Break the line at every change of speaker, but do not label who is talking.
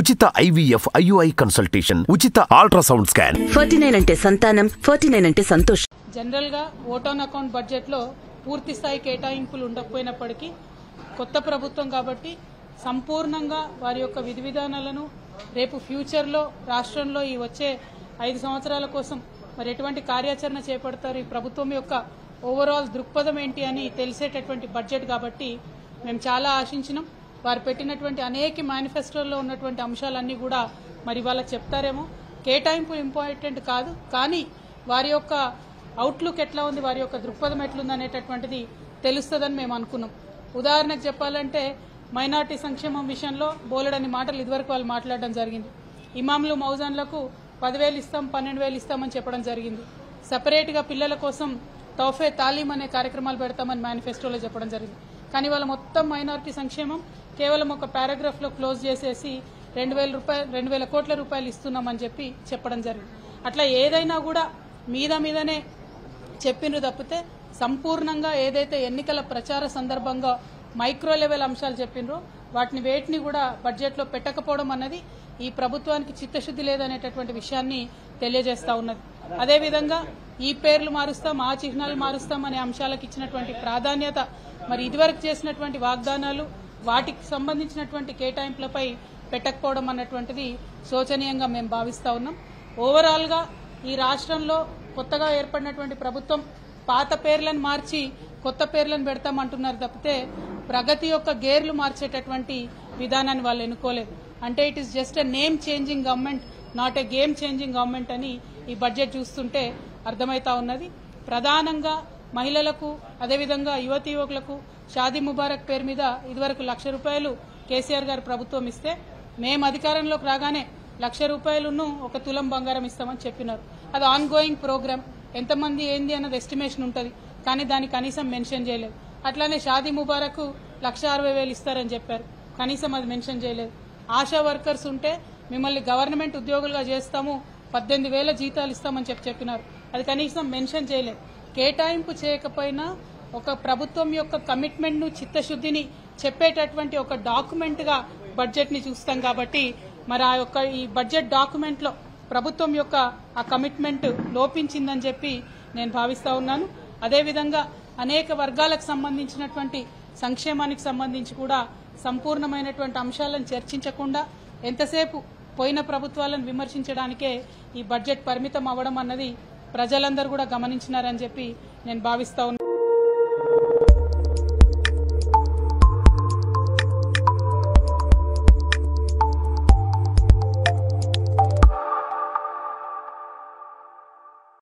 ఉచిత IVF IUI consultation, ఉచిత ultrasound scan.
49 అంటే సంతానం, 49 అంటే సంతోషం.
జనరల్ గా ఓట్ ఆన్ అకౌంట్ బడ్జెట్ లో పూర్తి స్థాయి కేటాయింపులు ఉండకపోయినప్పటికీ కొత్త ప్రభుత్వం కాబట్టి సంపూర్ణంగా వారి యొక్క విధి విధానాలను రేపు ఫ్యూచర్ లో రాష్ట్రంలో ఈ వచ్చే 5 సంవత్సరాల కోసం మరి ఎటువంటి కార్యాచరణ చేపడతారు, ఈ ప్రభుత్వం యొక్క ఓవరాల్ దృక్పథం ఏంటి అని తెలిసేటటువంటి బడ్జెట్ కాబట్టి మేము చాలా ఆశించినాం. వారు పెట్టినటువంటి అనేక మేనిఫెస్టోల్లో ఉన్నటువంటి అంశాలన్నీ కూడా మరి వాళ్ళకి చెప్తారేమో. కేటాయింపు ఇంపార్టెంట్ కాదు, కానీ వారి యొక్క అవుట్లుక్ ఎట్లా ఉంది, వారి యొక్క దృక్పథం ఎట్లుంది అనేటటువంటిది తెలుస్తుందని మేము అనుకున్నాం. ఉదాహరణకు చెప్పాలంటే మైనార్టీ సంక్షేమం విషయంలో బోలెడని మాటలు ఇదివరకు వాళ్ళు మాట్లాడడం జరిగింది. ఇమాంలు మౌజాన్లకు 10,000 ఇస్తాం, 12,000 ఇస్తామని చెప్పడం జరిగింది. సపరేట్గా పిల్లల కోసం తోఫే తాలీం అనే కార్యక్రమాలు పెడతామని మేనిఫెస్టోలో చెప్పడం జరిగింది. కానీ వాళ్ళ మొత్తం మైనార్టీ సంక్షేమం కేవలం ఒక పారాగ్రాఫ్లో క్లోజ్ చేసేసి 2,000 కోట్ల రూపాయలు ఇస్తున్నామని చెప్పడం జరిగింది. అట్లా ఏదైనా కూడా మీదనే చెప్పిండ్రు తప్పితే సంపూర్ణంగా ఏదైతే ఎన్నికల ప్రచార సందర్భంగా మైక్రో లెవెల్ అంశాలు చెప్పిండ్రో వాటిని వేటిని కూడా బడ్జెట్లో పెట్టకపోవడం అన్నది ఈ ప్రభుత్వానికి చిత్తశుద్ధి లేదనేటటువంటి విషయాన్ని తెలియజేస్తా ఉన్నది. అదేవిధంగా ఈ పేర్లు మారుస్తాం, ఆ చిహ్నాలు మారుస్తాం అనే అంశాలకు ఇచ్చినటువంటి ప్రాధాన్యత మరి ఇదివరకు చేసినటువంటి వాగ్దానాలు వాటికి సంబంధించినటువంటి కేటాయింపులపై పెట్టకపోవడం అన్నటువంటిది శోచనీయంగా మేము భావిస్తా ఉన్నాం. ఓవరాల్ గా ఈ రాష్ట్రంలో కొత్తగా ఏర్పడినటువంటి ప్రభుత్వం పాత పేర్లను మార్చి కొత్త పేర్లను పెడతామంటున్నారు తప్పితే ప్రగతి యొక్క గేర్లు మార్చేటటువంటి విధానాన్ని వాళ్ళు ఎన్నుకోలేదు. అంటే it is just a name changing government, not a game changing government అని ఈ బడ్జెట్ చూస్తుంటే అర్థమవుతా ఉన్నది. ప్రధానంగా మహిళలకు అదేవిధంగా యువతీ యువకులకు షాదీ ముబారక్ పేరు మీద ఇదివరకు ₹1,00,000 కేసీఆర్ గారు ప్రభుత్వం ఇస్తే మేము అధికారంలోకి రాగానే ₹1,00,000 ఒక తులం బంగారం ఇస్తామని చెప్పినారు. అది ఆన్ గోయింగ్ ప్రోగ్రామ్, ఎంతమంది ఏంది అన్నది ఎస్టిమేషన్ ఉంటుంది, కానీ దాన్ని కనీసం మెన్షన్ చేయలేదు. అట్లానే షాదీ ముబారక్ 1,60,000 ఇస్తారని చెప్పారు, కనీసం అది మెన్షన్ చేయలేదు. ఆశా వర్కర్స్ ఉంటే మిమ్మల్ని గవర్నమెంట్ ఉద్యోగులుగా చేస్తాము, 18,000 జీతాలు ఇస్తామని చెప్పినారు, అది కనీసం మెన్షన్ చేయలేదు. కేటాయింపు చేయకపోయినా ఒక ప్రభుత్వం యొక్క కమిట్మెంట్ ను చిత్తశుద్ధిని చెప్పేటటువంటి ఒక డాక్యుమెంట్ గా బడ్జెట్ ని చూస్తాం. కాబట్టి మరి ఆ యొక్క ఈ బడ్జెట్ డాక్యుమెంట్ లో ప్రభుత్వం యొక్క ఆ కమిట్మెంట్ లోపించిందని చెప్పి నేను భావిస్తా ఉన్నాను. అదేవిధంగా అనేక వర్గాలకు సంబంధించినటువంటి సంక్షేమానికి సంబంధించి కూడా సంపూర్ణమైనటువంటి అంశాలను చర్చించకుండా ఎంతసేపు పోయిన ప్రభుత్వాలను విమర్శించడానికే ఈ బడ్జెట్ పరిమితం అవ్వడం అన్నది ప్రజలందరూ కూడా గమనించినారని చెప్పి నేను భావిస్తా ఉన్నాను.